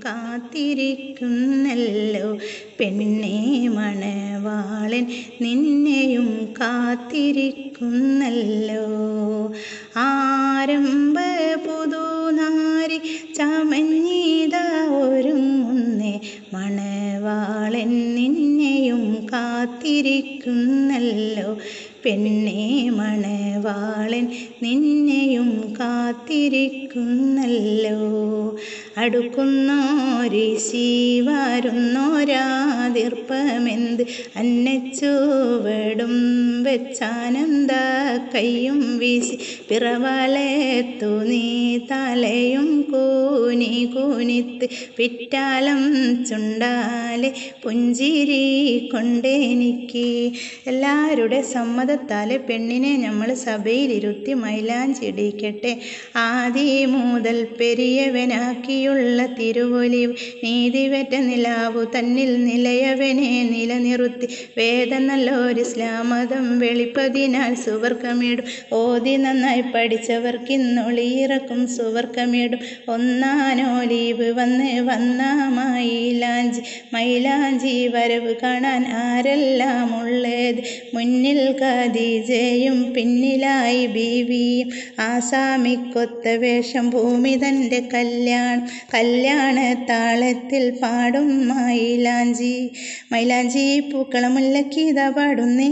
കാത്തിരിക്കുന്നല്ലോ പെണ്ണേ മണവാളൻ നിന്നെയും കാത്തിരിക്കുന്നല്ലോ. ആരംഭ പുതുനാരി ചമഞ്ഞിതാ ഒരുങ്ങുന്നേ മണവാളൻ നിന്നെയും കാത്തിരിക്കുന്നല്ലോ പെണ്ണേ മണവാളൻ നിന്നെയും കാത്തിരിക്കുന്നല്ലോ. അടുക്കുന്നോരീശി വരുന്നോരാതിർപ്പമെന്ത് അന്നച്ചുവടും വെച്ചാനന്ദ കയ്യും വീശി പിറവലെത്തു നീ തലയും കൂനി കൂനിത്ത് പിറ്റാലം ചുണ്ടാലെ പുഞ്ചിരി കൊണ്ടെനിക്ക്. എല്ലാവരുടെ സമ്മതത്താലെ പെണ്ണിനെ നമ്മൾ സഭയിലിരുത്തി മൈലാഞ്ചിടിക്കട്ടെ. ആദി മുതൽ പെരിയവനാക്കിയുള്ള തിരുവൊലിവ് നീതിവെറ്റ നിലാവു തന്നിൽ നിലയവനെ നിലനിറുത്തി വേദ നല്ലൊരു ഇസ്ലാമതം വെളിപ്പതിനാൽ സുവർക്കമിടും. ഓതി നന്നായി പഠിച്ചവർക്കിന്നൊളിയിറക്കും സുവർക്കമിടും. ഒന്നാനോലീവ് വന്ന മൈലാഞ്ചി വരവ് കാണാൻ ആരെല്ലാം ഉള്ളത്. മുന്നിൽ ഖദീജയും പിന്നിലായി ബീവിയും ആസാമിക്കൊത്ത വേഷം ഭൂമി തൻ്റെ കല്യാണ താളത്തിൽ പാടും മൈലാഞ്ചി പൂക്കളം മുല്ലക്കീത പാടുന്നേ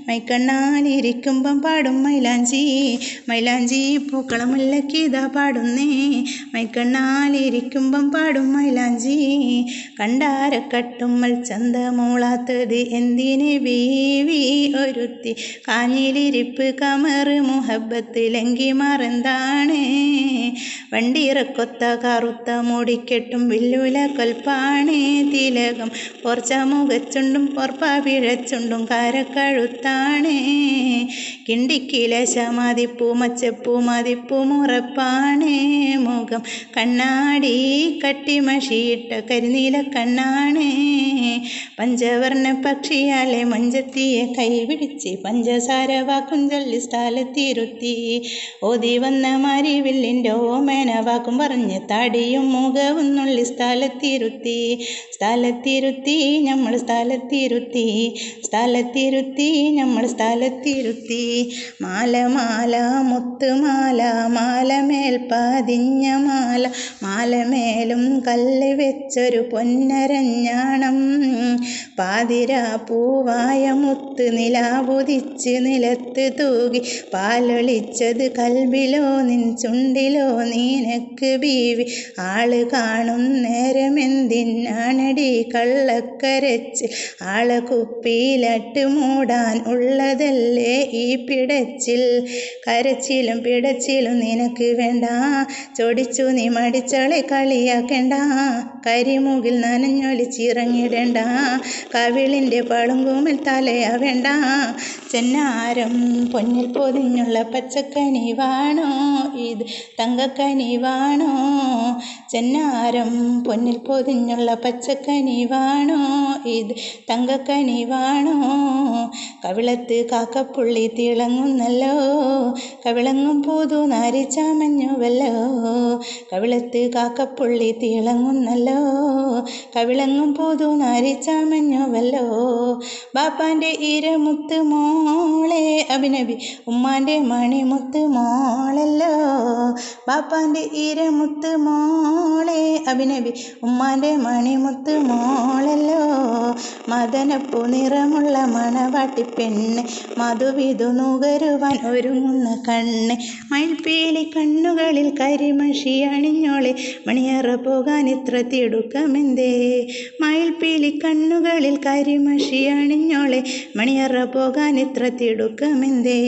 മൈക്കണ്ണാലിരിക്കുമ്പം പാടും മൈലാഞ്ചി പൂക്കളം മുല്ലക്കീത പാടുന്നേ മൈക്കണ്ണാലിരിക്കുമ്പം പാടും മൈലാഞ്ചി. കണ്ടാരക്കട്ടുമ്മൽ ചന്തമൂളാത്തത് എന്തിനെ ബീവി ഒരുത്തി കാഞ്ഞിലിരിപ്പ് കമറ് മുഹബത്ത് ലങ്കി മറന്താണ്. വണ്ടിയിറക്കൊത്ത കറുത്ത മൂടിക്കെട്ടും വില്ലുല കൊൽപ്പാണേ തിലകം പോർച്ച മുഖച്ചുണ്ടും പൊർപ്പ പിഴച്ചുണ്ടും കാരക്കഴുത്താണേ. കിണ്ടിക്കിലശ മതിപ്പൂ മച്ചപ്പൂ മതിപ്പൂ മുറപ്പാണേ മുഖം കണ്ണാടി കട്ടിമഷിയിട്ട കരിനീല കണ്ണാണേ. പഞ്ചവർണ്ണ പക്ഷിയാലെ മഞ്ചത്തിയെ കൈപിടിച്ച് പഞ്ചസാര വാക്കും ചൊല്ലി സ്ഥലത്തിരുത്തി ഓതി വന്ന മരിവില്ലിൻ്റെ ഓമേന വാക്കും പറഞ്ഞ് താടിയും മുഖവും നുള്ളി സ്ഥലത്തിരുത്തി നമ്മൾ സ്ഥലത്തിരുത്തി. മാല മുത്തുമാല മാലമേൽ പതിഞ്ഞ മാലമേലും കല്ല് വെച്ചൊരു പൊന്നരഞ്ഞാണം. പാതിര പൂവായ മുത്ത് നിലാവുദിച്ച് നിലത്ത് തൂകി പാലൊളിച്ചത് കൽബിലോ നിൻ ചുണ്ടിലോ നീനക്ക് ബീവി. ആള് കാണും നേരമെന്തിനാണടി കള്ളക്കരച്ച് ആളെ കുപ്പിയിലട്ട് മൂടാൻ ഉള്ളതല്ലേ ഈ പിടച്ചിൽ. കരച്ചിലും പിടച്ചിലും നിനക്ക് വേണ്ട ചൊടിച്ചു നീ മടിച്ചളെ കളിയാക്കേണ്ട. കരിമുകിൽ നനഞ്ഞൊലിച്ചിറങ്ങിടേണ്ട കവിളിൻ്റെ പളുങ്കുമിൽ തലയാ വേണ്ട. ചെന്നാരം പൊന്നിൽ പൊതിഞ്ഞുള്ള പച്ചക്കനിവാണോ ഇത് തങ്കക്കനിവാണോ. ചെന്നാരം പൊന്നിൽ പൊതിഞ്ഞുള്ള പച്ചക്കനിവാണോ ഇത് തങ്കക്കനിവാണോ. കവിളത്ത് കാക്കപ്പുള്ളി തിളങ്ങുന്നല്ലോ കവിളങ്ങും പൂതു നാരിച്ചാമഞ്ഞുവല്ലോ. കവിളത്ത് കാക്കപ്പുള്ളി തിളങ്ങുന്നല്ലോ കവിളങ്ങും പൂതു നാരിച്ചാമഞ്ഞുവല്ലോ. ബാപ്പാൻ്റെ ഇരമുത്ത് മോളെ അഭിനബി ഉമ്മാൻ്റെ മണിമുത്ത് മോളല്ലോ. ബാപ്പാൻ്റെ ഇരമുത്ത് മോളെ അഭിനബി ഉമ്മാൻ്റെ മണിമുത്ത് മോളല്ലോ. മദനപ്പൂ നിറമുള്ള മണവാട്ടി പെണ്ണ് മധുവിധു നുകരുവാൻ ഒരുങ്ങുന്ന കണ്ണ്. മയിൽപ്പീലി കണ്ണുകളിൽ കരിമഷി അണിഞ്ഞോളെ മണിയറ പോകാൻ ഇത്ര തിടുക്കമെന്തേ. മയിൽപ്പീലി കണ്ണുകളിൽ കരിമഷി അണിഞ്ഞോളെ മണിയറ പോകാൻ ഇത്ര തിടുക്കമെന്തേ.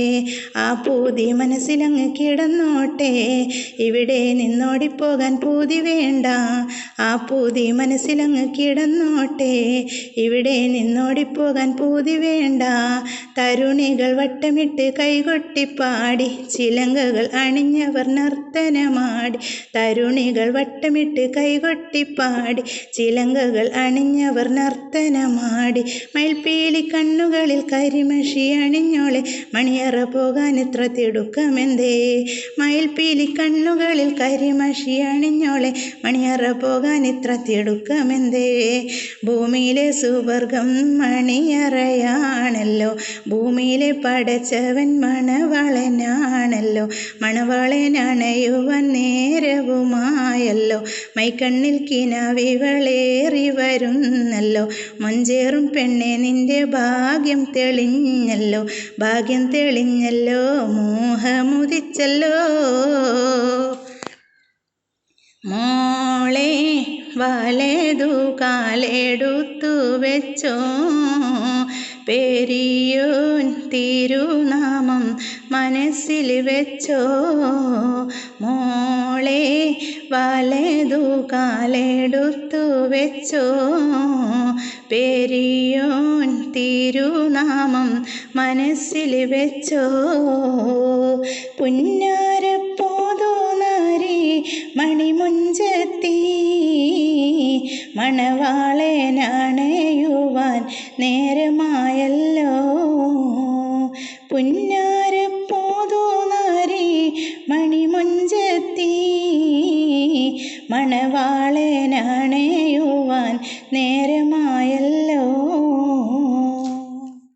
ആ പൂതി മനസ്സിലങ്ങ് കിടന്നോട്ടെ ഇവിടെ നിന്നോടിപ്പോകാൻ പൂതി വേണ്ട. ആ പൂതി മനസ്സിലങ്ങ് കിടന്നോട്ടെ ഇവിടെ നിന്നോടിപ്പോകാൻ പൂതി വേണ്ട. തരുണികൾ വട്ടമിട്ട് കൈകൊട്ടിപ്പാടി ചിലങ്കകൾ അണിഞ്ഞവർ നർത്തനമാടി. തരുണികൾ വട്ടമിട്ട് കൈകൊട്ടിപ്പാടി ചിലങ്കകൾ അണിഞ്ഞവർ നർത്തനമാടി. മയിൽപ്പീലി കണ്ണുകളിൽ കരിമഷി അണിഞ്ഞോളെ മണിയറ പോകാൻ ഇത്ര തിടുക്കമെന്തേ. മയിൽപ്പീലി കണ്ണുകളിൽ കരിമഷി അണിഞ്ഞോളെ മണിയറ മറ പോകാൻ ഇത്ര തിടുക്കമെന്തേ? ഭൂമിയിലെ സുവർഗം മണിയറയാണല്ലോ, ഭൂമിയിലെ പടച്ചവൻ മണവാളനാണല്ലോ. മണവാളനണയുവാൻ നേരവുമായല്ലോ, മൈക്കണ്ണിൽ കിനാവിവളേറി വരുന്നല്ലോ. മഞ്ചേറും പെണ്ണെ നിന്റെ ഭാഗ്യം തെളിഞ്ഞല്ലോ, ഭാഗ്യം തെളിഞ്ഞല്ലോ, മോഹമുദിച്ചല്ലോ. മോളെ വലതു കാലെടുത്തു വെച്ചോ, പെരിയോൻ തിരുനാമം മനസ്സിൽ വെച്ചോ. മോളെ വലതു കാലെടുത്തു വെച്ചോ, പെരിയോൻ തിരുനാമം മനസ്സിൽ വെച്ചോ. പുന്നാരപ്പോതോനാരി മണിമുഞ്ചത്തി മണവാളനണയുവാൻ നേരമായല്ലോ. പുന്നാരപ്പോതോനാരി മണിമുഞ്ചത്തി മണവാളനണയുവാൻ നേരമായല്ലോ.